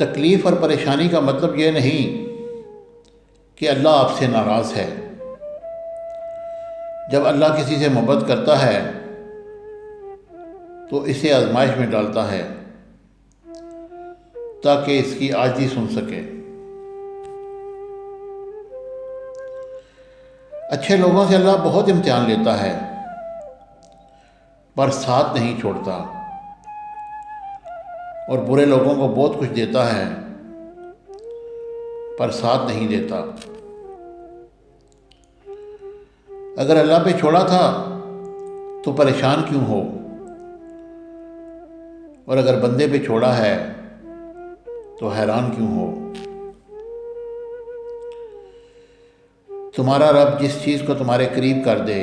تکلیف اور پریشانی کا مطلب یہ نہیں کہ اللہ آپ سے ناراض ہے۔ جب اللہ کسی سے محبت کرتا ہے تو اسے آزمائش میں ڈالتا ہے تاکہ اس کی عاجزی سن سکے۔ اچھے لوگوں سے اللہ بہت امتحان لیتا ہے پر ساتھ نہیں چھوڑتا، اور برے لوگوں کو بہت کچھ دیتا ہے پر ساتھ نہیں دیتا۔ اگر اللہ پہ چھوڑا تھا تو پریشان کیوں ہو، اور اگر بندے پہ چھوڑا ہے تو حیران کیوں ہو۔ تمہارا رب جس چیز کو تمہارے قریب کر دے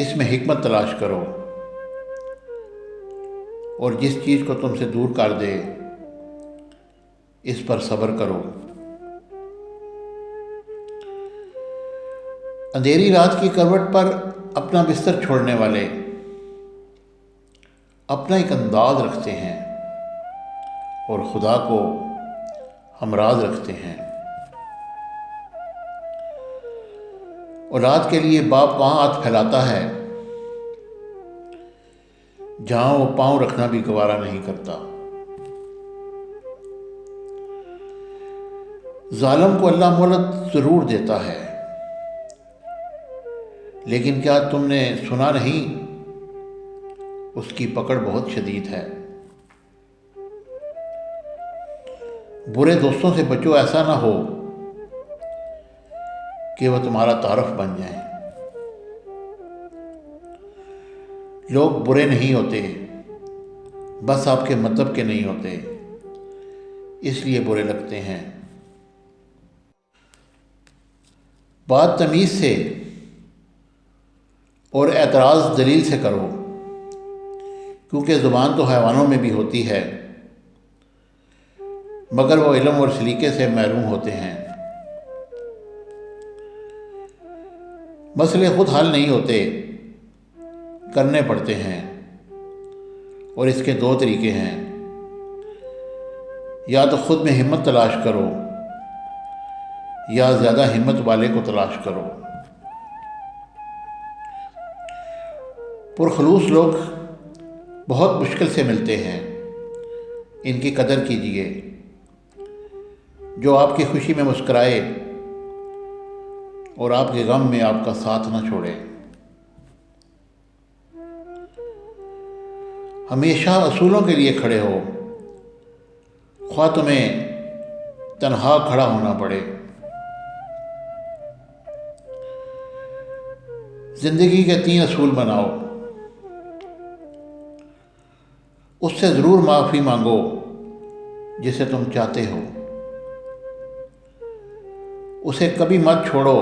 اس میں حکمت تلاش کرو، اور جس چیز کو تم سے دور کر دے اس پر صبر کرو۔ اندھیری رات کی کروٹ پر اپنا بستر چھوڑنے والے اپنا ایک انداز رکھتے ہیں اور خدا کو ہمراز رکھتے ہیں۔ اولاد کے لیے باپ وہاں ہاتھ پھیلاتا ہے جہاں وہ پاؤں رکھنا بھی گوارا نہیں کرتا۔ ظالم کو اللہ مہلت ضرور دیتا ہے، لیکن کیا تم نے سنا نہیں، اس کی پکڑ بہت شدید ہے۔ برے دوستوں سے بچو، ایسا نہ ہو کہ وہ تمہارا تعارف بن جائیں۔ لوگ برے نہیں ہوتے، بس آپ کے مطلب کے نہیں ہوتے، اس لیے برے لگتے ہیں۔ بات تمیز سے اور اعتراض دلیل سے کرو، کیونکہ زبان تو حیوانوں میں بھی ہوتی ہے مگر وہ علم اور سلیقے سے محروم ہوتے ہیں۔ مسئلے خود حل نہیں ہوتے، کرنے پڑتے ہیں، اور اس کے دو طریقے ہیں، یا تو خود میں ہمت تلاش کرو یا زیادہ ہمت والے کو تلاش کرو۔ پرخلوص لوگ بہت مشکل سے ملتے ہیں، ان کی قدر کیجیے۔ جو آپ کی خوشی میں مسکرائے اور آپ کے غم میں آپ کا ساتھ نہ چھوڑے۔ ہمیشہ اصولوں کے لیے کھڑے ہو، خواہ تمہیں تنہا کھڑا ہونا پڑے۔ زندگی کے 3 اصول بناؤ۔ اس سے ضرور معافی مانگو جسے تم چاہتے ہو، اسے کبھی مت چھوڑو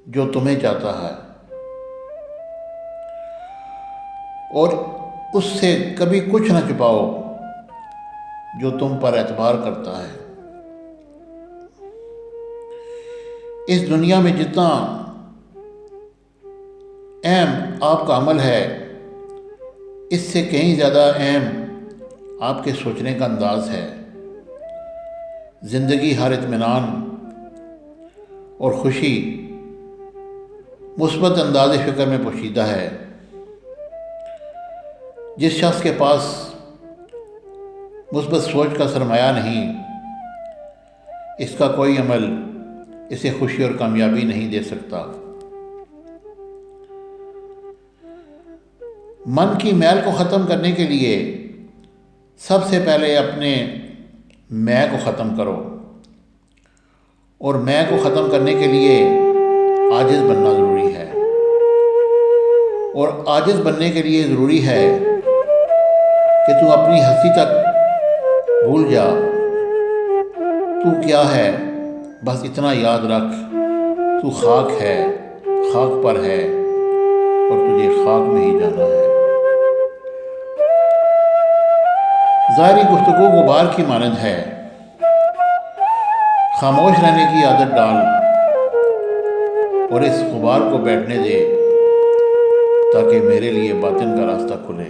جو تمہیں چاہتا ہے، اور اس سے کبھی کچھ نہ چھپاؤ جو تم پر اعتبار کرتا ہے۔ اس دنیا میں جتنا اہم آپ کا عمل ہے، اس سے کہیں زیادہ اہم آپ کے سوچنے کا انداز ہے۔ زندگی ہر اطمینان اور خوشی مثبت انداز فکر میں پوشیدہ ہے۔ جس شخص کے پاس مثبت سوچ کا سرمایہ نہیں، اس کا کوئی عمل اسے خوشی اور کامیابی نہیں دے سکتا۔ من کی میل کو ختم کرنے کے لیے سب سے پہلے اپنے میں کو ختم کرو، اور میں کو ختم کرنے کے لیے عاجز بننا ضروری ہے، اور عاجز بننے کے لیے ضروری ہے کہ تو اپنی ہستی تک بھول جا۔ تو کیا ہے بس اتنا یاد رکھ، تو خاک ہے، خاک پر ہے، اور تجھے خاک میں ہی جانا ہے۔ ظاہری گفتگو غبار کی مانند ہے، خاموش رہنے کی عادت ڈال اور اس غبار کو بیٹھنے دے تاکہ میرے لیے باطن کا راستہ کھلے۔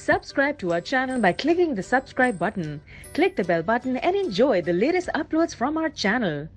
Subscribe to our channel by clicking the subscribe button. Click the bell button and enjoy the latest uploads from our channel.